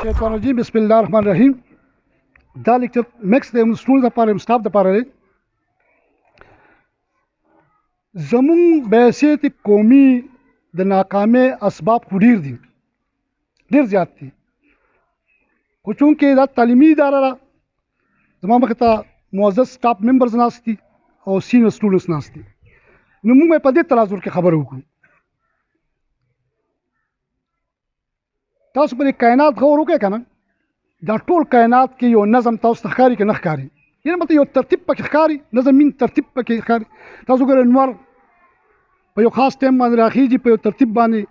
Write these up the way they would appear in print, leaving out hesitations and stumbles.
الشیطان الرجیم بسم الله الرحمن الرحیم. دا لیکچر میکس د سټوډنټ لپاره سټاف لپاره دی. زمون بحثیت قومي د ناکامۍ اسباب خو ډیر دي، ډیر زیات دي، خو چونکې دا تعلیمي اداره ده زما مخې ته معزز سټاف ممبرز ناست دي او سینیر سټوډنټس ناست دي، نو موږ په دې تناظر کې خبرې وکړو. تاسو پر کائنات غور وکړئ که نه، دا ټول کائنات کې یو نظم تاسو ته ښکاري که نه ښکاري؟ یعنې مطلب یو ترتیب پکې ښکاري، نظمین ترتیب پکې ښکاري. تاسو ګورئ انور په یو خاص ټایم باندې راخیږي، په یو ترتیب باندې،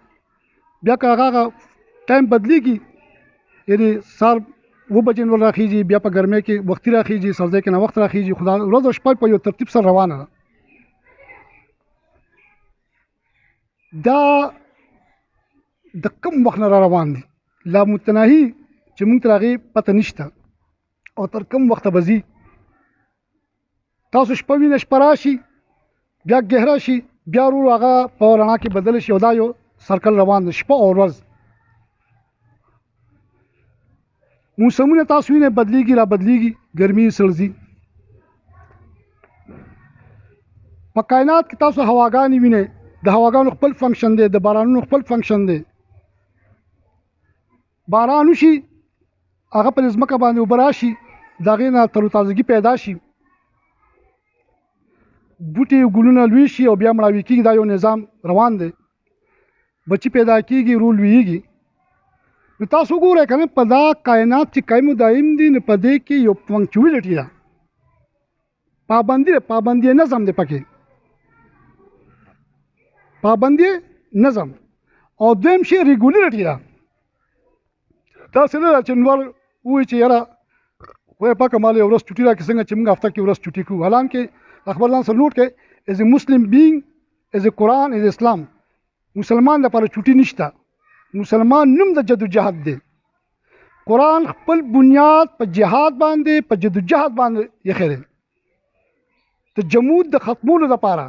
بیا که هغه ټایم بدلیږي، یعنې سهار 7 بجې انور راخیږي، بیا په ګرمۍ کې وختي راخیږي، سرځای کې ناوخت راخیږي، خو دا ورځ او شپه په یو ترتیب سره روانه ده. دا د کوم وخت نه را روان دي، لا متناهي چې موږ ته هغې پته نشته او تر کوم وخته به ځي. تاسو شپه وینئ، شپه راشي بیا ګهره شي، بیا ورو هغه په رڼا کې بدله شي او دا یو سرکل روان دی، شپه او ورځ. موسمونه تاسو وینئ بدلیږي را بدلیږي، ګرمي سړځي. په کائنات کې تاسو هواګانې وینئ، د هواګانو خپل فنکشن دی، د بارانونو خپل فنکشن دی. باران وشي هغه په ځمکه باندې اوبه راشي، د هغې نه تروتازګي پیدا شي، بوټي ګلونه لوی شي او بیا مړاوي کېږي. دا یو نظام روان دی، بچي پیدا کېږي، ورو لویېږي. نو تاسو وګورئ که نه، په دا کائنات چې قایم و دایم دي، نو په دې کې یو پنکچویلټي ده، پابندي ده، پابندي نظم دی پکې، پابندي نظم. او دویم شی ریګولرټي ده. تاسو نه ده چې نور ووایي چې یاره خدای پاکه ما له یو ورځ چوټي راکړي، څنګه چې موږ هفته کې ورځ چوټي کوو. حالانکې اخبار ځان سره نوټ کړئ، ایز اے مسلم بینګ، ایز اے قرآن، ایز اسلام، مسلمان لپاره چوټي نشته. مسلمان نوم د جدوجهد دی. قرآن خپل بنیاد په جهاد باندې، په جدوجهد باندې ایښی دی، د جمود د ختمولو لپاره.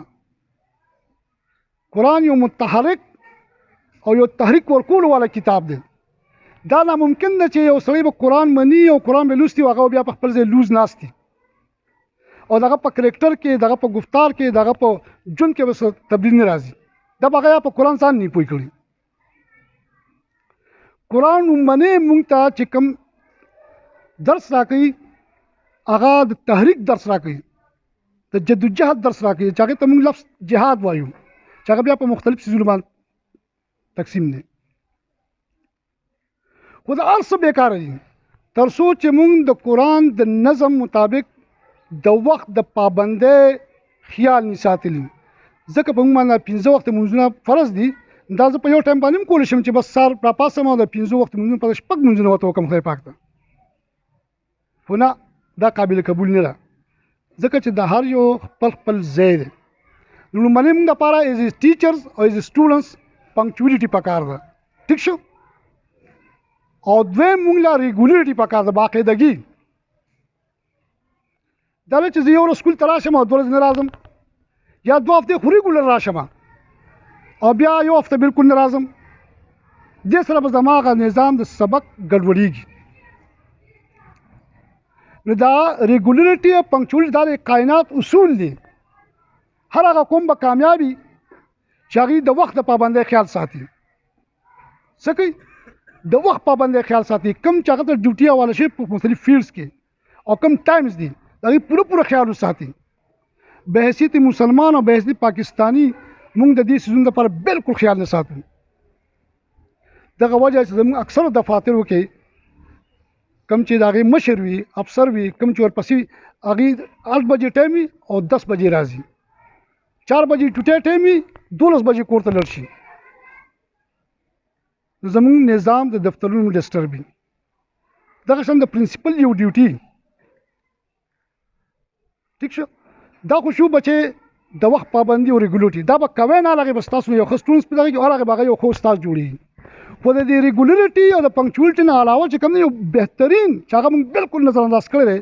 قرآن یو متحرک او یو تحریک ورکولو والا کتاب دی. دا ناممکن ده چې یو سړی به قرآن مني او قرآن به لوستي او هغه بیا په خپل ځای لوز ناستي او دغه په کرکټر کې، دغه په گفتار کې، دغه په ژوند کې به تبدیل نه راځي. دا به هغه په قرآن ځان نه پوه کړي. قرآن عموماً موږ ته چې کوم درس راکوي، هغه د تحریک درس راکوي، د جدوجهد درس راکوي، چې هغې ته موږ لفظ جهاد وایو، چې هغه بیا په مختلف څیزونو باندې تقسیم دی. خو د هر څه بیکاره دي تر څو چې موږ د قرآن د نظم مطابق د وخت د پابندۍ خیال نه ساتلي. ځکه په موږ باندې 15 وخت لمونځونه فرض دي. دا زه په یو ټایم باندې هم کولی شم چې بس سهار راپاڅم او د 15 وخت لمونځونه په 6 لمونځونه ورته وکړم خدای پاک ته. خو نه، دا قابل قبول نه ده، ځکه چې د هر یو خپل خپل ځای دی. لومړنۍ موږ لپاره ایز ټیچرز او ایز سټوډنټس پنکچویلټي پکار ده، ټیک شو. او دویم موږ له ریګولرټي پکار ده، باقاعدګي. دا نه چې زه یو ورځ سکول ته راشم او 2 ورځې نه راځم، یا 2 هفتې خو ریګولر راشم او بیا یو هفته بلکل نه راځم. دې سره به زما هغه نظام د سبق ګډوډېږي. نو دا ریګولرټي او پنکچویلټي دا د کائنات اصول دي. هر هغه قوم به کامیابي چې هغوی د وخت د پابندۍ خیال ساتي. څه کوي؟ د وخت پابندۍ خیال ساتي. کوم چې هغه ته ډیوټي حواله شي په مختلف فیلډس کې او کوم ټایمز دي، د هغوی پوره خیال وساتي. بحیثیت مسلمان او بحیثیت پاکستاني موږ د دې څیزونو لپاره بالکل خیال نه ساتو. دغه وجه چې زموږ اکثرو دفاترو کې کوم چې د هغې مشر وي، افسر وي، کوم چې ورپسې وي، هغوی 8 بجې ټایم وي او 10 بجې راځي، 4 بجې ټوټې ټایم وي، 12 بجې کور ته لاړ شي. زموږ نظام د دفترونو ډسټرب وي. دغه شان د پرنسپل یو ډیوټي، ټیک شو. دا خو شو بچې د وخت پابندي او ریګولرټي، دا به کوی نه، هغې به ستاسو یو ښه سټوډنټس پیدا کېږي او هغې به هغه یو ښه استاد جوړېږي. خو د دې ریګولرټي او د پنکچویلټي نه علاوه چې کوم دی، یو بهترین چې هغه موږ بالکل نظر انداز کړی دی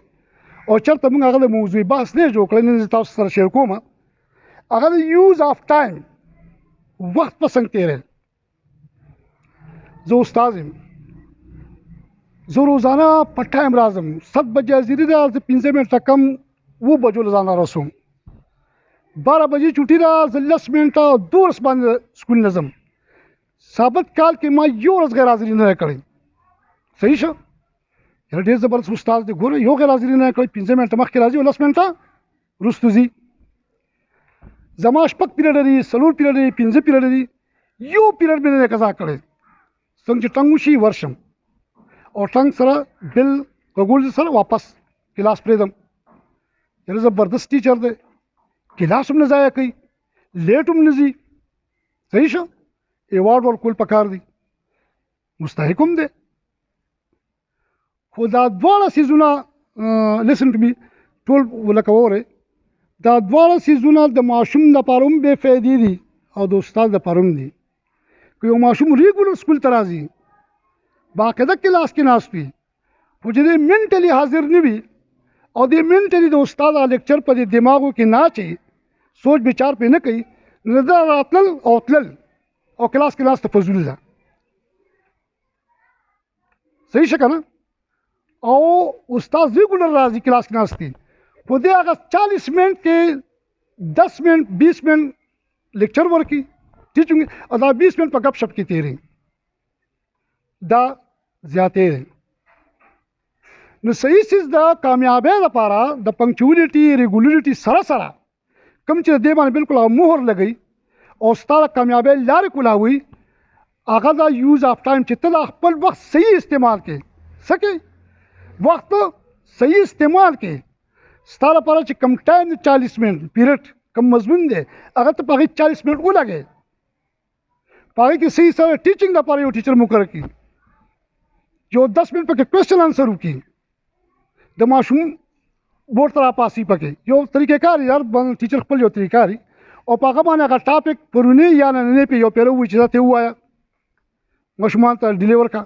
او چېرته موږ هغه د موضوعي بحث نه جوړ کړی، نن زه تاسو سره شیر کوم، هغه د یوز آف ټایم، وخت په څنګه تېری. زه استاد یم، زه روزانه په ټایم راځم 7 بجې حاضري ده، زه 15 منټه کم 7 بجو له ځانه رسوم. 12 بجې چوټي ده، زه 10 منټه 2 باندې سکول نه ځم. ثابت کال کې ما یو ورځ غیر حاضري نه کړې. صحیح شو؟ یاره ډېر زبردست استاد دی. ګوره یو غیر حاضري نه کړې، 15 منټه مخکې راځي او 10 منټه وروسته ځي. زما شپږ پیریډ لري، 4 پیریډ لري، 5 پیریډ لري، یو پیریډ مې نه قضا کړی. څنګه چې ټنګ وشي ورشم او ټنګ سره بل قبول سره واپس کلاس پرېږدم. یاره زبردست ټیچر دی، کلاس هم نه ضایع کوي، لیټ هم نه ځي. صحیح شو؟ ایوارډ ورکول پکار دی، مستحق هم دی. خو دا دواړه څیزونه لسن ټو می ټول لکه واورئ، دا دواړه څیزونه د ماشوم دپاره هم بې فایدې دي او د استاد دپاره هم دي. که یو ماشوم ریګولر سکول ته راځي، باقاعده کلاس کې ناست وي، خو چې دی منټلي حاضر نه وي او دی منټلي د استاد لیکچر په دې دماغو کې نه اچي، سوچ بچار پې نه کوي، نو دا راتلل او تلل او کلاس کې ناست فضول ده. صحیح شه که نه؟ او استاد ریګولر راځي کلاس کې ناست دی، خو دی هغه 40 منټ کې 10 منټ 20 منټ لیکچر ورکي ټیچنګ او دا 20 منټ په ګپ شپ کې تېري. دا زیاتې دی. نو صحیح څیز د کامیابۍ لپاره د پنکچولیټي ریګولریټي سره سره کوم چې د دې باندې بالکل مهر لګوي او ستا د کامیابۍ لارې کولاوي، هغه دا یوز آف ټایم چې ته د خپل وخت صحیح استعمال کې څه کوې، وخت صحیح استعمال کې ستا لپاره چې کم ټایم 40 منټ پیریډ کم مضمون دی، هغه ته په هغې 40 منټ ولګوې. په هغې کې صحیح سره ټیچنګ لپاره یو ټیچر مقرر کړي، یو 10 منټ پکې کوېسچن آنسر وکړي، د ماشوم بورډ ته راپاسي، پکې یو طریقې کار یار ټیچر خپل یو طریقه لري او په هغه باندې هغه ټاپک پرونی یا نننی پې یو پیره ووایي چې دا ته ووایه ماشومان ته ډیلیور کړه،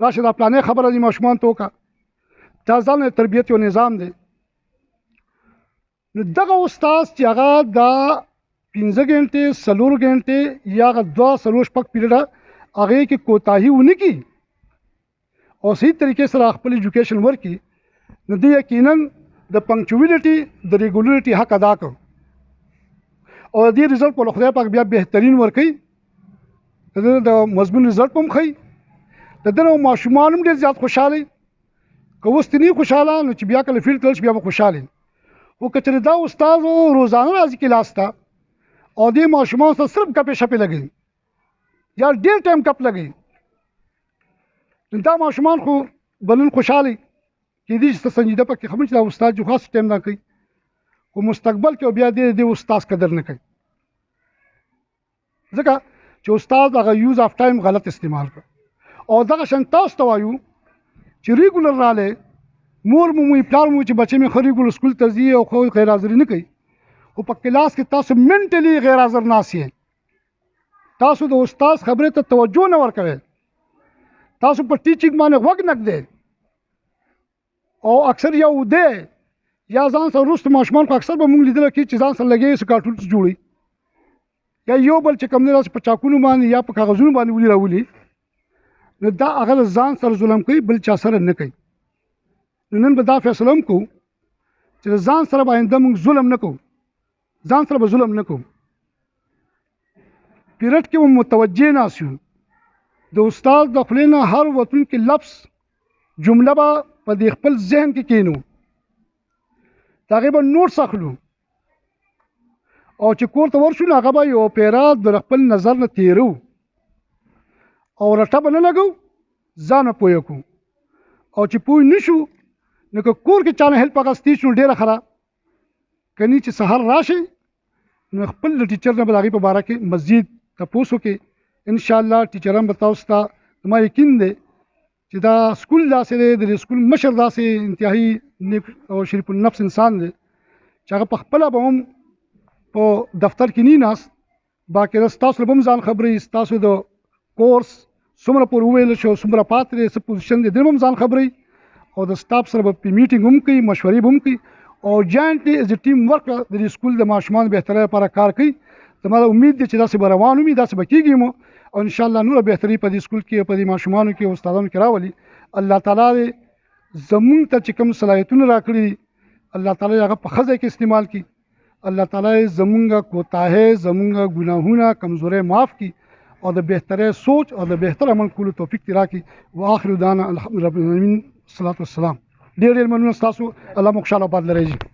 راشه دا پلانې خبره دي ماشومان ته وکړه. دا ځان تربیت یو نظام دی. نو دغه استاد چې هغه دا 15 غنټې 4 غنټې یا هغه 2 شپږ پیریډه هغې کې کوتاهي ونه کړي او صحیح طریقې سره خپل ایجوکیشن ورکړي، نو دی یقینا د پنکچولیټي د ریګولریټي حق ادا کړ او د دې رزلټ په خدای پاک بیا بهترین ورکوي. د ده د مضمون رزلټ هم ښایي، د ده نه ماشومان هم ډېر زیات خوشحاله وي. که اوس ته نه خوشحاله نو چې بیا کله فیلډ تلل شي بیا به خوشحاله وي. خو که چېرې دا استاد روزانه راځي کلاس ته او دې ماشومانو سره صرف ګپې شپې لګوي یا ډېر ټایم ګپ لګوي، نو دا ماشومان خو بلن خوشحاله کېدای شي ته سنجیده پکې خبرې چې دا استاد جو خاص ټایم نه کوي، خو مستقبل کې بیا دې استاد قدر نه کوي، ځکه چې استاد هغه یوز آف ټایم غلط استعمال کړ. او دغه شان تاسو ته وایو چې ریګولر رالی، مور مو وي پلار مو چې بچې مې ښه ریګولر سکول ته ځي او خو غیر حاضري نه کوي، خو په کلاس کې تاسو منټلي غیر حاضر ناست یې، تاسو د استاد خبرې ته توجه نه ورکوئ، تاسو په ټیچنګ باندې غوږ نه ږدئ او اکثر یا وده یا ځان سره وروسته ماشومان خو اکثر به موږ لیدلی کې چې ځان سره لګوي څه کارټونس جوړوي یا یو بل چې کوم دی داسې په چاکونو باندې یا په کاغذونو باندې ولي راولي، نو دا هغه د ځان سره ظلم کوي، بل چا سره نه کوي. نو نن به دا فیصله هم کوو چې د ځان سره به آینده موږ ظلم نه کوو، ځان سره به ظلم نه کوو. پیریډ کې به متوجه ناست یو، د استاد د خولې نه هر وتونکي لفظ جمله به په دې خپل ذهن کې کینو، د هغې به نوټس اخلو او چې کور ته ورشو نو هغه به یو پیره د خپل نظر نه تیرو او رټه به نه لګو، ځان به پوه کړو. او چې پوه نه شو نو که کور کې چا نه هیلپ اخیستی شو ډېره ښه ده، که نه چې سهار راشئ نو خپل د ټیچر نه به د هغې په باره کې مزید تپوس وکړئ. انشاءالله ټیچران به تاسو ته زما یقین دی چې دا سکول داسې دی، د دې سکول مشر داسې انتهایي نیک او شریف النفس انسان دی چې هغه په خپله به هم په دفتر کې نه ناست، باقاعده ستاسو به هم ځان خبرې، ستاسو د کورس څومره پورې وویل شو څومره پاتې دی څه پوزیشن دی دې به هم ځان خبرې او د سټاف سره به په میټینګ هم کوي، مشورې به هم کوي او جاینټلی ایز ا ټیم ورک د دې سکول د ماشومانو بهترۍ لپاره کار کوي. زما دا امید دی چې داسې به روان وي، داسې به کېږي مو او ان شاء الله نور بهتري په دې سکول کې په دې ماشومانو کې استادانو کې راولي. الله تعالی دې زمونږ ته چې کوم صلاحیتونه راکړي الله تعالی هغه په ښه ځای کې استعمال کړي. الله تعالی زمونږ کوتاهۍ زمونږ ګناهونه کمزورۍ معاف کړي او د بهترۍ سوچ او د بهتر عمل کولو توفیق دې راکړي. واخر دعوانا الحمد لله رب العالمین، الصلاة والسلام. ډېر ډېر مننه ستاسو. الله مو خوشحاله آباد لري.